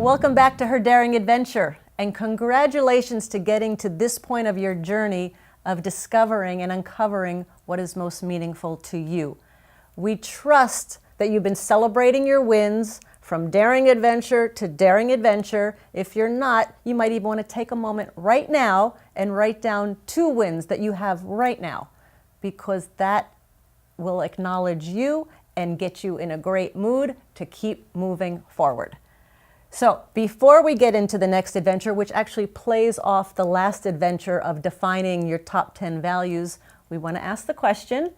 Welcome back to Her Daring Adventure, and congratulations to getting to this point of your journey of discovering and uncovering what is most meaningful to you. We trust that you've been celebrating your wins from daring adventure to daring adventure. If you're not, you might even want to take a moment right now and write down 2 wins that you have right now, because that will acknowledge you and get you in a great mood to keep moving forward. So before we get into the next adventure, which actually plays off the last adventure of defining your top 10 values, we want to ask the question,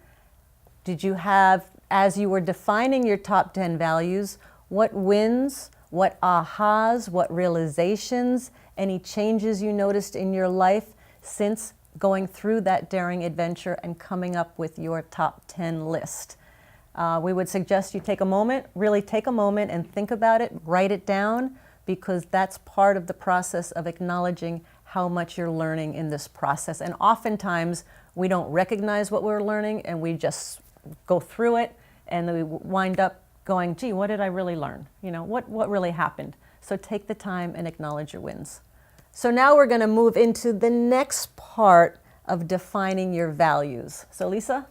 did you have, as you were defining your top 10 values, what wins, what ahas, what realizations, any changes you noticed in your life since going through that daring adventure and coming up with your top 10 list? We would suggest you take a moment, really take a moment and think about it, write it down, because that's part of the process of acknowledging how much you're learning in this process. And oftentimes we don't recognize what we're learning and we just go through it and then we wind up going, gee, what did I really learn? You know, what really happened? So take the time and acknowledge your wins. So now we're going to move into the next part of defining your values. So Lisa?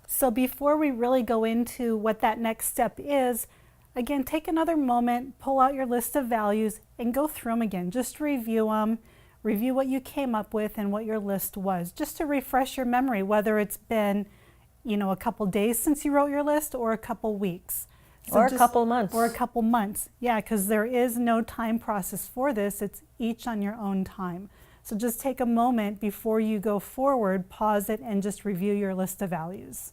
So before we really go into what that next step is, again, take another moment, pull out your list of values and go through them again. Just review them, review what you came up with and what your list was, just to refresh your memory, whether it's been, a couple days since you wrote your list or a couple weeks. So or a couple months. Or a couple months. Yeah, because there is no time process for this. It's each on your own time. So just take a moment before you go forward, pause it, and just review your list of values.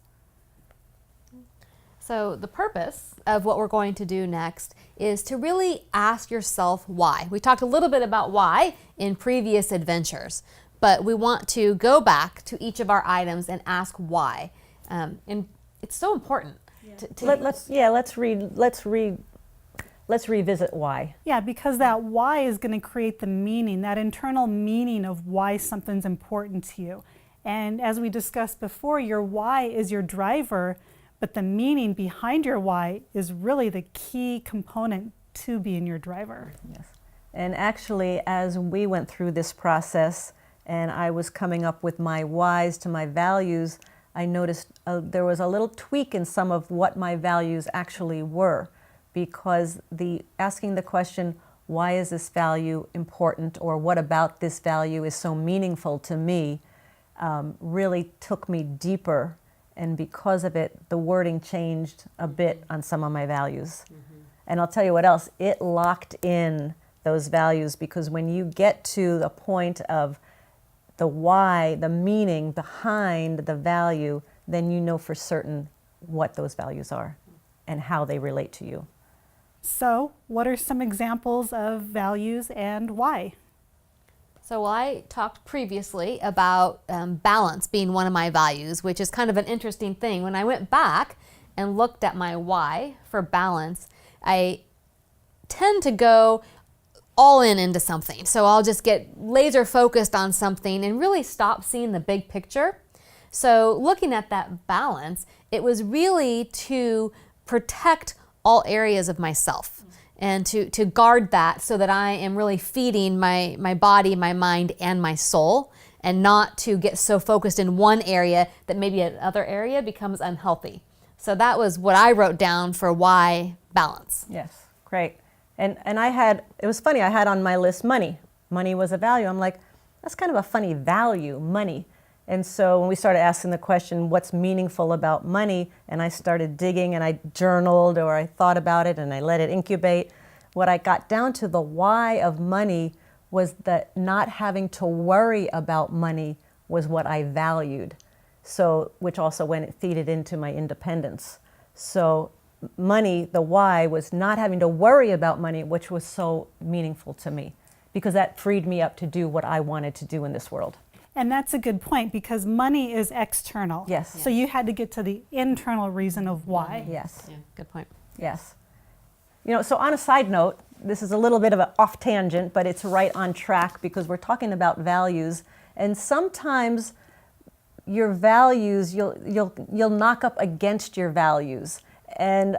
So the purpose of what we're going to do next is to really ask yourself why. We talked a little bit about why in previous adventures, but we want to go back to each of our items and ask why. And it's so important. Yeah. Let's revisit why. Yeah, because that why is going to create the meaning, that internal meaning of why something's important to you. And as we discussed before, your why is your driver, but the meaning behind your why is really the key component to being your driver. Yes. And actually, as we went through this process and I was coming up with my whys to my values, I noticed there was a little tweak in some of what my values actually were, because asking the question, why is this value important, or what about this value is so meaningful to me, really took me deeper. And because of it, the wording changed a bit on some of my values. Mm-hmm. And I'll tell you what else, it locked in those values, because when you get to the point of the why, the meaning behind the value, then you know for certain what those values are and how they relate to you. So, what are some examples of values and why? So I talked previously about balance being one of my values, which is kind of an interesting thing. When I went back and looked at my why for balance, I tend to go all into something. So I'll just get laser focused on something and really stop seeing the big picture. So looking at that balance, it was really to protect all areas of myself and to guard that so that I am really feeding my body, my mind, and my soul, and not to get so focused in one area that maybe another area becomes unhealthy. So that was what I wrote down for why balance. Yes, great. And it was funny, I had on my list money. Money was a value. I'm like, that's kind of a funny value, money. And so when we started asking the question, what's meaningful about money? And I started digging and I journaled or I thought about it and I let it incubate. What I got down to, the why of money, was that not having to worry about money was what I valued. So, which also feeded into my independence. So money, the why, was not having to worry about money, which was so meaningful to me, because that freed me up to do what I wanted to do in this world. And that's a good point, because money is external. Yes. So you had to get to the internal reason of why. Yes. Yeah, good point. Yes. So on a side note, this is a little bit of an off tangent, but it's right on track, because we're talking about values, and sometimes your values, you'll knock up against your values. And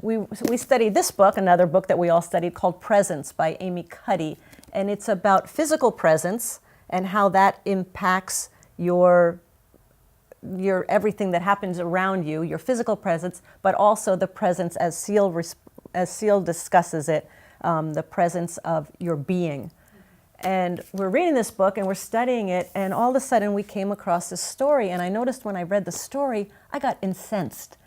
we studied this book, another book that we all studied called Presence by Amy Cuddy. And it's about physical presence and how that impacts your everything that happens around you, your physical presence, but also the presence as Seal discusses it, the presence of your being. And we're reading this book and we're studying it, and all of a sudden we came across this story, and I noticed when I read the story, I got incensed.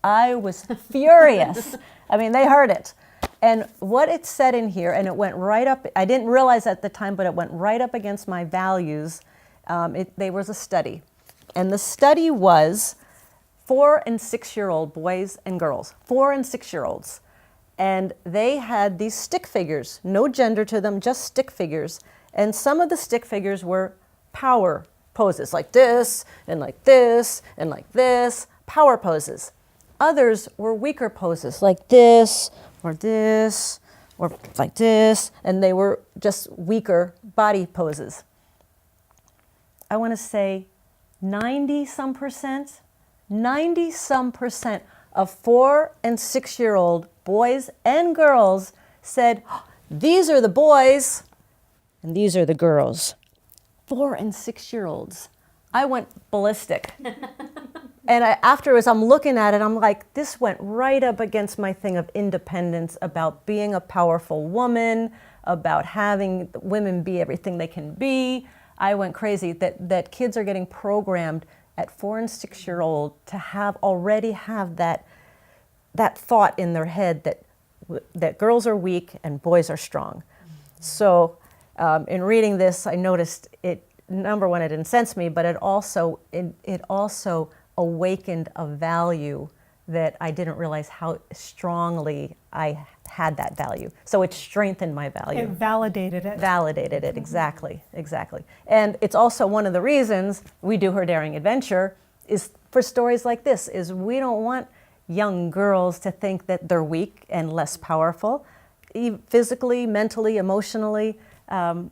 I was furious. I mean, they heard it. And what it said in here, and it went right up, I didn't realize at the time, but it went right up against my values. There was a study. And the study was 4 and 6-year-old boys and girls, 4 and 6-year-olds. And they had these stick figures, no gender to them, just stick figures. And some of the stick figures were power poses, like this, and like this, and like this, power poses. Others were weaker poses, like this, or like this, and they were just weaker body poses. I want to say 90-some percent of 4 and 6-year-old boys and girls said, these are the boys and these are the girls. 4 and 6-year-olds. I went ballistic. And afterwards, I'm looking at it, I'm like, this went right up against my thing of independence, about being a powerful woman, about having women be everything they can be. I went crazy that kids are getting programmed at 4 and 6-year-old to already have that thought in their head that girls are weak and boys are strong. So in reading this, I noticed it. Number one, it incensed me, but it also awakened a value that I didn't realize how strongly I had that value. So it strengthened my value. It validated it. Validated it, exactly. And it's also one of the reasons we do Her Daring Adventure is for stories like this, is we don't want young girls to think that they're weak and less powerful, physically, mentally, emotionally.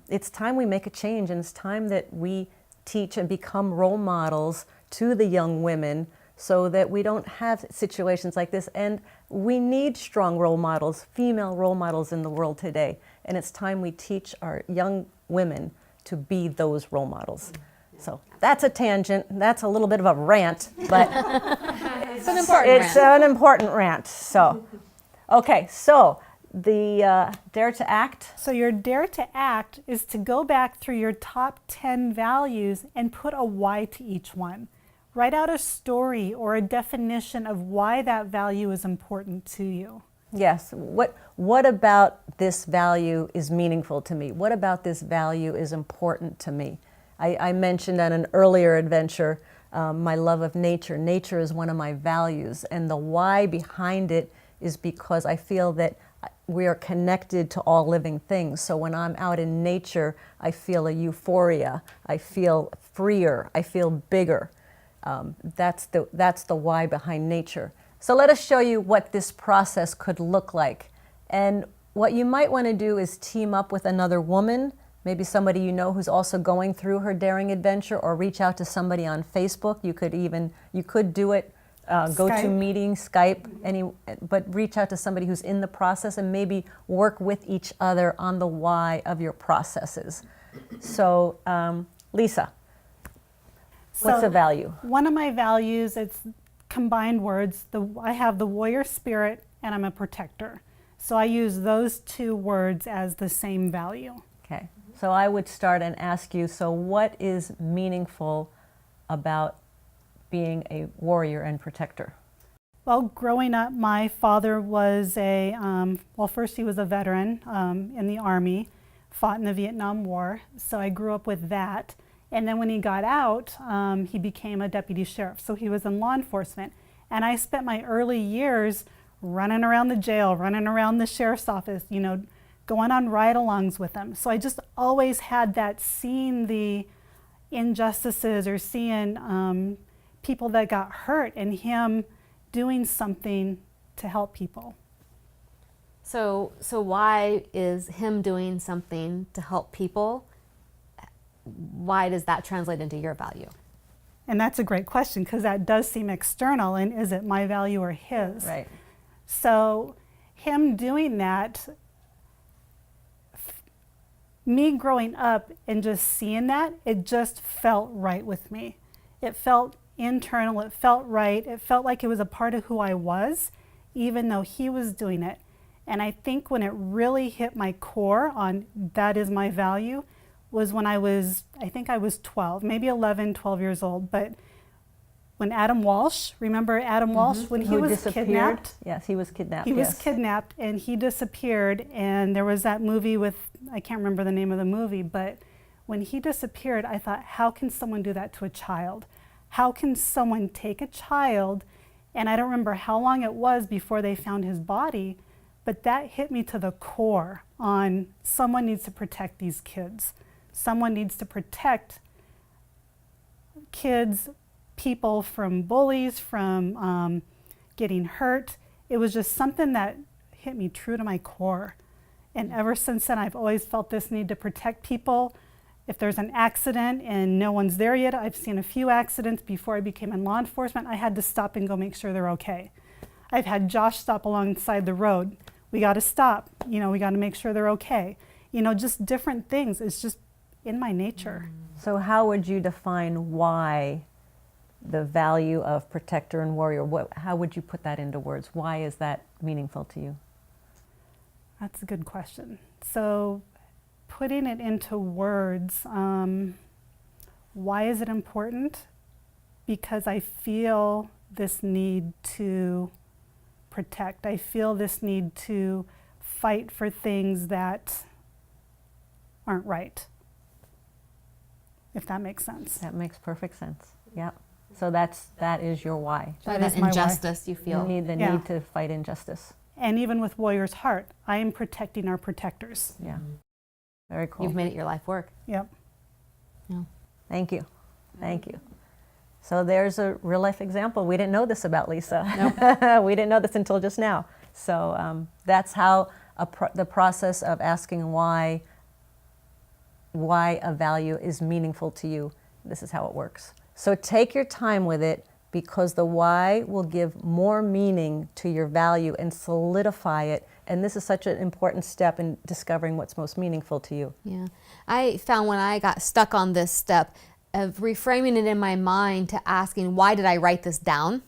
It's time we make a change, and it's time that we teach and become role models to the young women so that we don't have situations like this. And we need strong role models, female role models in the world today. And it's time we teach our young women to be those role models. So that's a tangent. That's a little bit of a rant, but It's an important it's an important rant. So, okay, so the Dare to Act. So your Dare to Act is to go back through your top 10 values and put a why to each one. Write out a story or a definition of why that value is important to you. Yes. What about this value is meaningful to me? What about this value is important to me? I mentioned on an earlier adventure my love of nature. Nature is one of my values, and the why behind it is because I feel that we are connected to all living things. So when I'm out in nature, I feel a euphoria. I feel freer. I feel bigger. That's the why behind nature. So let us show you what this process could look like. And what you might want to do is team up with another woman, maybe somebody you know who's also going through Her Daring Adventure, or reach out to somebody on Facebook. You could do it, go to meeting, Skype, but reach out to somebody who's in the process and maybe work with each other on the why of your processes. So, Lisa, what's the value? One of my values, it's combined words. I have the warrior spirit and I'm a protector. So I use those two words as the same value. Okay, so I would start and ask you, so what is meaningful about being a warrior and protector? Well, growing up, my father was first he was a veteran in the Army, fought in the Vietnam War, so I grew up with that. And then when he got out, he became a deputy sheriff, so he was in law enforcement. And I spent my early years running around the jail, running around the sheriff's office, going on ride-alongs with him. So I just always had that, seeing the injustices or seeing people that got hurt and him doing something to help people. So why is him doing something to help people? Why does that translate into your value? And that's a great question, because that does seem external, and is it my value or his? Right. So him doing that, me growing up and just seeing that, it just felt right with me. It felt internal, it felt right, it felt like it was a part of who I was, even though he was doing it. And I think when it really hit my core on that is my value was when I think I was 12, maybe 11, 12 years old. But when Adam Walsh, remember Adam Walsh, when he Who was disappeared? kidnapped? Yes, he was kidnapped. He was yes. kidnapped and he disappeared, and there was that movie with, I can't remember the name of the movie, but when he disappeared, I thought, how can someone do that to a child? How can someone take a child, and I don't remember how long it was before they found his body, but that hit me to the core on someone needs to protect these kids. Someone needs to protect kids, people from bullies, from getting hurt. It was just something that hit me true to my core. And ever since then, I've always felt this need to protect people. If there's an accident and no one's there yet, I've seen a few accidents before I became in law enforcement. I had to stop and go make sure they're okay. I've had Josh stop alongside the road. We got to stop. We got to make sure they're okay. Just different things. It's just in my nature. So how would you define why the value of protector and warrior? How would you put that into words? Why is that meaningful to you? That's a good question. So putting it into words, why is it important? Because I feel this need to protect. I feel this need to fight for things that aren't right, if that makes sense. That makes perfect sense. Yeah. So that is your why. By That that is my why. injustice you feel. The Yeah. need to fight injustice. And even with Warrior's Heart, I am protecting our protectors. Yeah. Very cool. You've made it your life work. Yep. Thank you. Thank you. So there's a real life example. We didn't know this about Lisa. Nope. We didn't know this until just now. So that's how the process of asking why a value is meaningful to you, this is how it works. So take your time with it, because the why will give more meaning to your value and solidify it. And this is such an important step in discovering what's most meaningful to you. Yeah. I found when I got stuck on this step of reframing it in my mind to asking, why did I write this down?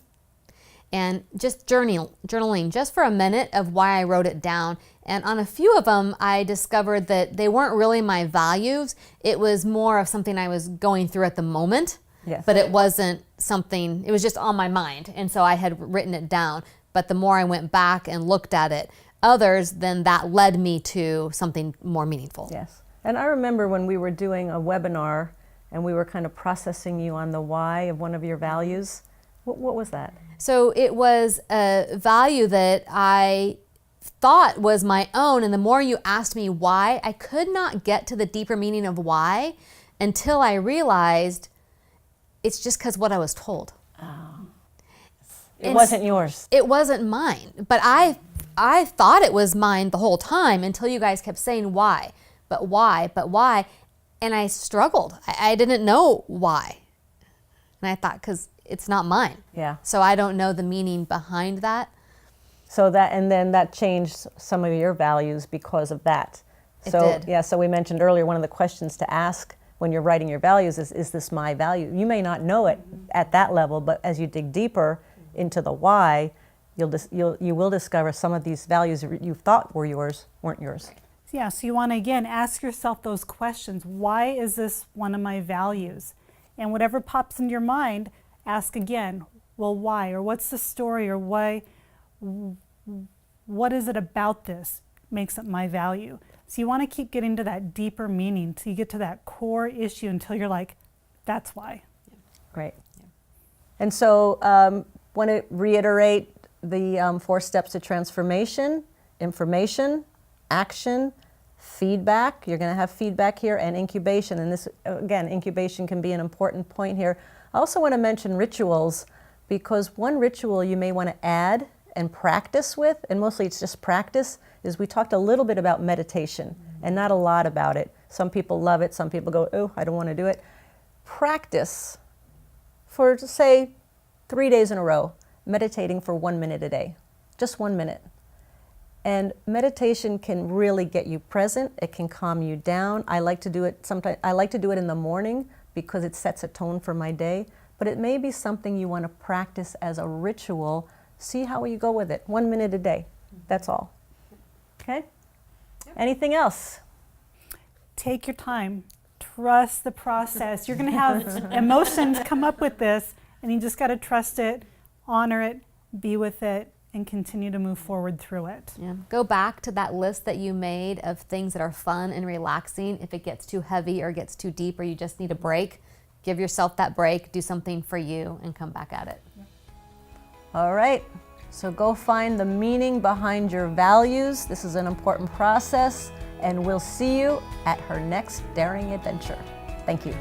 And just journaling just for a minute of why I wrote it down. And on a few of them, I discovered that they weren't really my values. It was more of something I was going through at the moment. Yes. But it wasn't something, it was just on my mind. And so I had written it down. But the more I went back and looked at it, others, then that led me to something more meaningful. Yes. And I remember when we were doing a webinar and we were kind of processing you on the why of one of your values. What was that? So it was a value that I thought was my own. And the more you asked me why, I could not get to the deeper meaning of why until I realized it's just because what I was told. It wasn't yours. It wasn't mine, but I thought it was mine the whole time until you guys kept saying why, but why, but why, and I struggled. I didn't know why, and I thought because it's not mine. Yeah. So I don't know the meaning behind that. So then that changed some of your values because of that. It So did. yeah, so we mentioned earlier one of the questions to ask when you're writing your values is this my value? You may not know it at that level, but as you dig deeper into the why, you will discover some of these values you thought were yours weren't yours. Yeah, so you want to, again, ask yourself those questions. Why is this one of my values? And whatever pops into your mind, ask again, well, why? Or what's the story? Or why? What is it about this makes it my value? So you want to keep getting to that deeper meaning till you get to that core issue until you're like, that's why. Great. And so want to reiterate the 4 steps to transformation: information, action, feedback. You're going to have feedback here, and incubation. And this, again, incubation can be an important point here. I also want to mention rituals, because one ritual you may want to add and practice with, and mostly it's just practice, is we talked a little bit about meditation and not a lot about it. Some people love it, some people go, oh, I don't want to do it. Practice for, say, 3 days in a row, meditating for 1 minute a day, just 1 minute. And meditation can really get you present. It can calm you down. I like to do it sometimes. I like to do it in the morning because it sets a tone for my day. But it may be something you want to practice as a ritual. See how you go with it. 1 minute a day. That's all. Okay? Anything else? Take your time. Trust the process. You're going to have emotions come up with this, and you just got to trust it, honor it, be with it, and continue to move forward through it. Yeah. Go back to that list that you made of things that are fun and relaxing. If it gets too heavy or gets too deep or you just need a break, give yourself that break, do something for you, and come back at it. All right. So go find the meaning behind your values. This is an important process, and we'll see you at her next daring adventure. Thank you.